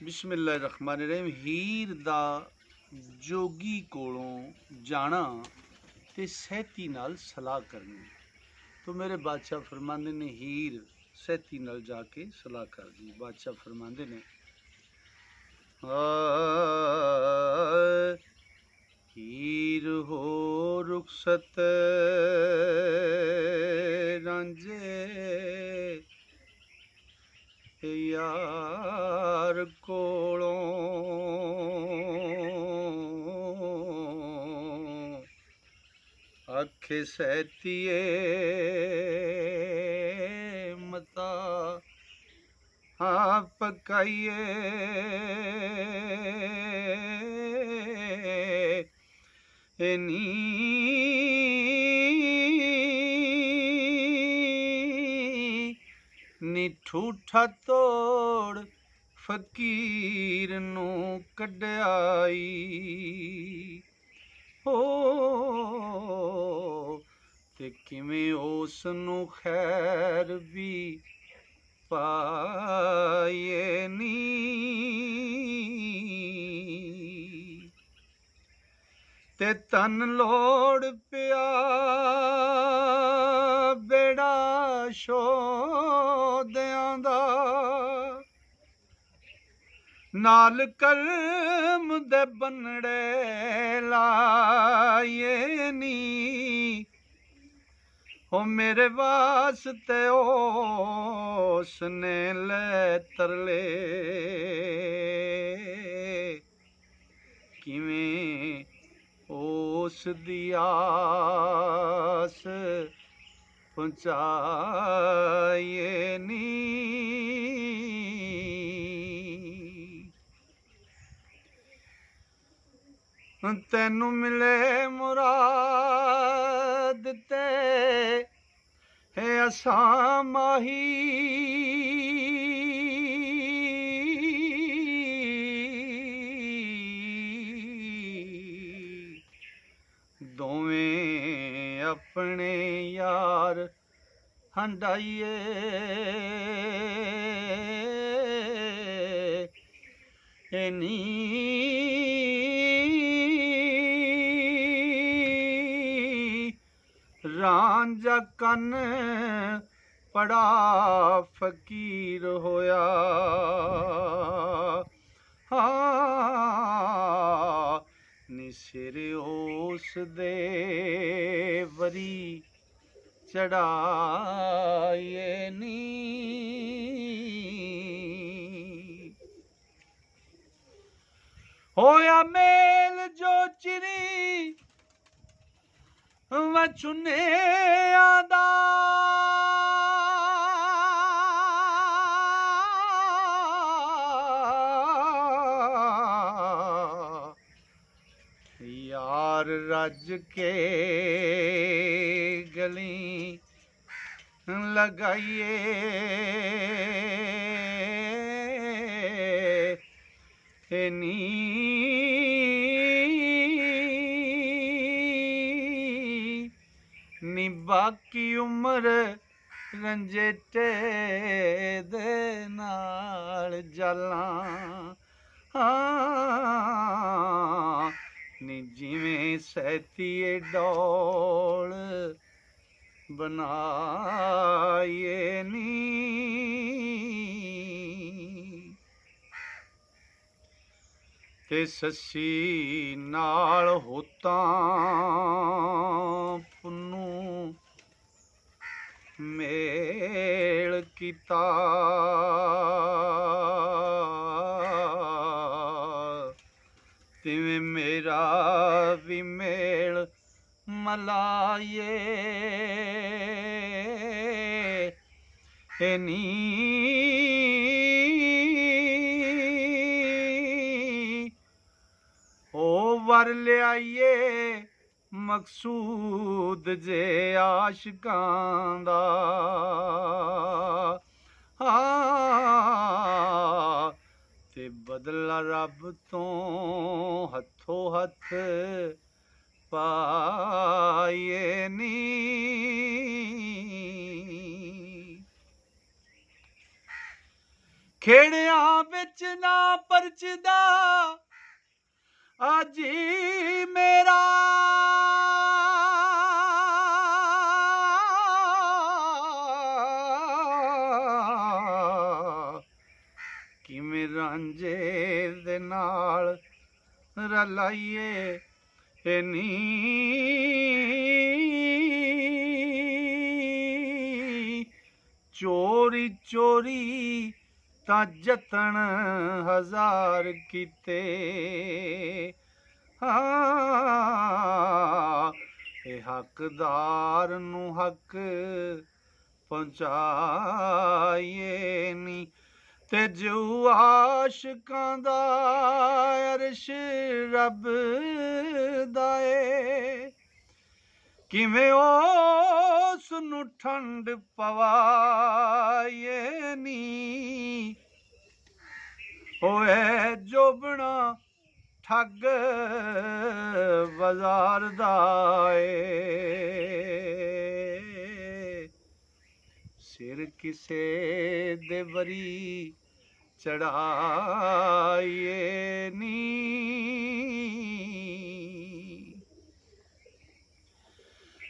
बिस्मिल्लाहिर्रहमानिर्रहीम। हीर दा जोगी कोलों जाना ते सैती नाल सलाह करनी। तो मेरे बादशाह फरमांदे ने हीर सैती नाल जाके सलाह कर दी। बादशाह फरमांदे ने हीर हो रुखसत रांझे यार कोलों आखे सैतिए मता हाँ पकाइए नी ठूठा तोड़ फकीर नू कढाई हो ते किवें उस नू खैर भी पाए नी ते तन लोड़ पिया बेड़ा शोदियां दा नाल कलम दे बनड़े लाए नी हो मेरे वास्ते उसने ले तरले किवें उस दी आस पहुँचाए नी तैनू मिले मुराद ते है असां माही दोवें अपने यार हंडाइए नी रांझा कन बड़ा फकीर होया नी सिर उस दे वरी चढ़ाए नी होया मेल जो चिरी वचुने आदा यार रज के गली लगाइए नी बाकी उम्र रंजेटे दे नाल जलां नी जिवें सैतिए डोल बनाए नी ते ससी नाल होतां पुन्नू मेल कीता तिवें मेरा भी मेल मलाइए नी ओ वर लियाइए मकसूद जे आशिकां दा ते बदला रब तो हथो हथ पाए नी ਖੇੜਿਆਂ ਵਿੱਚ ਨਾ ਪਰਚਦਾ ਆਜੀ ਮੇਰਾ ਕਿਵੇਂ ਰਾਂਝੇ ਦੇ ਨਾਲ ਰਲਾਈਏ ਨੀ ਚੋਰੀ ਚੋਰੀ ਤਾਂ ਜਤਨ ਹਜ਼ਾਰ ਕੀਤੇ ਹਾਂ ਇਹ ਹੱਕਦਾਰ ਨੂੰ ਹੱਕ ਪਹੁੰਚਾਈਏ ਨੀ ਤੇ ਜੋ ਆਸ਼ਕਾਂ ਦਾ ਅਰਸ਼ ਰੱਬ ਦਾ ਏ ਕਿਵੇਂ ਉਸ ਨੂੰ ਠੰਡ ਪਵਾਈਏ ਨੀ ਹੋਏ ਜੋਬਣਾ ਠੱਗ ਬਾਜ਼ਾਰ ਦਾ ਏ ਸਿਰ ਕਿਸੇ ਦੇ ਵਰੀ ਚੜਾਈਏ ਨੀ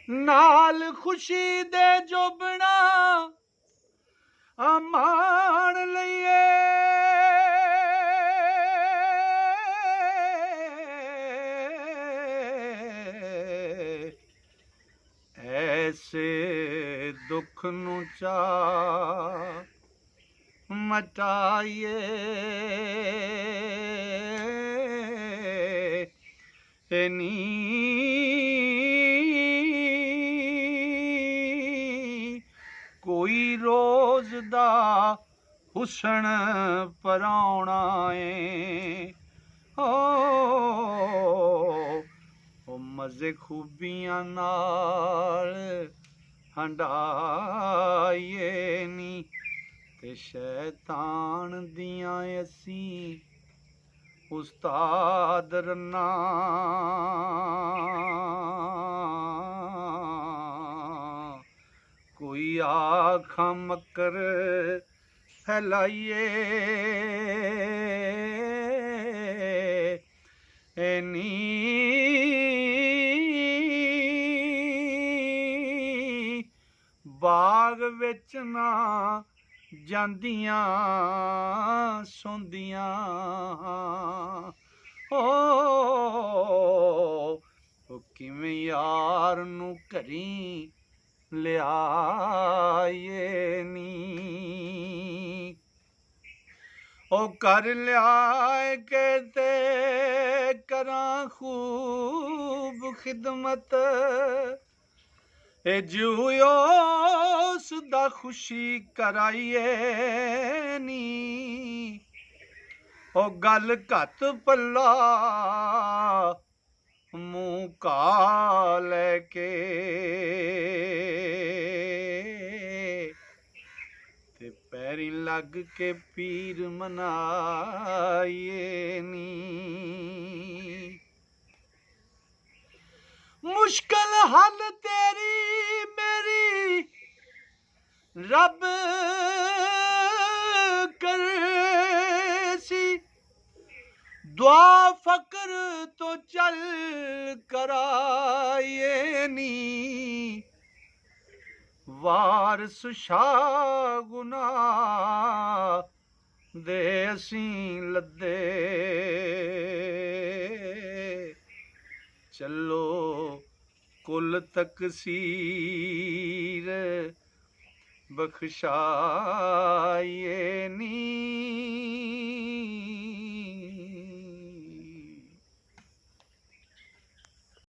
ਨਾਲ ਖੁਸ਼ੀ ਦੇ ਜੋਬਣਾ ਮਾਣ ਲਈਏ ਐਸੇ ਦੁੱਖ ਨੂੰ ਚਾ ਮਟਾਈਏ ਨੀ ਕੋਈ ਰੋਜ਼ ਦਾ ਹੁਸਨ ਪਰਾਉਣਾ ਏ ਉਹ ਮਜ਼ੇ ਖੂਬੀਆਂ ਨਾਲ ਹੰਡਾਈਏ ਨੀ ਤੇ ਸ਼ੈਤਾਨ ਦੀਆਂ ਅਸੀਂ ਉਸਤਾਦ ਰੰਨਾ ਕੋਈ ਆਖਾਂ ਮੱਕਰ ਫੈਲਾਈਏ ਨੀ ਬਾਗ ਵਿੱਚ ਨਾ ਜਾਂਦੀਆਂ ਸੌਂਦੀਆਂ ਉਹ ਕਿਵੇਂ ਯਾਰ ਨੂੰ ਘਰੀ ਲਿਆਈਏ ਨੀ ਉਹ ਕਰ ਲਿਆਏ ਕੇ ਤੇ ਕਰਾਂ ਖੂਬ ਖਿਦਮਤ ਇਹ ਜੂਸ ਦਾ ਖੁਸ਼ੀ ਕਰਾਈਏ ਨੀ ਉਹ ਗੱਲ ਘੱਟ ਪੱਲਾ ਮੂੰਹ ਕਾ ਲੈ ਕੇ ਤੇ ਪੈਰੀ ਲੱਗ ਕੇ ਪੀਰ ਮਨਾਈਏ ਨੀ ਮੁਸ਼ਕਲ ਹੱਲ ਤੇਰੀ ਮੇਰੀ ਰੱਬ ਕਰੇ ਸੀ ਦੁਆ ਫਕਰ ਤੋਂ ਚੱਲ ਕਰਾਈਏ ਨੀ ਵਾਰਸ ਸ਼ਾਹ ਗੁਨਾਹ ਦੇ ਅਸੀਂ ਲੱਦੇ ਚੱਲੋ ਕੁੱਲ ਤਕਸੀਰ ਬਖਸ਼ਾਈਏ ਨੀ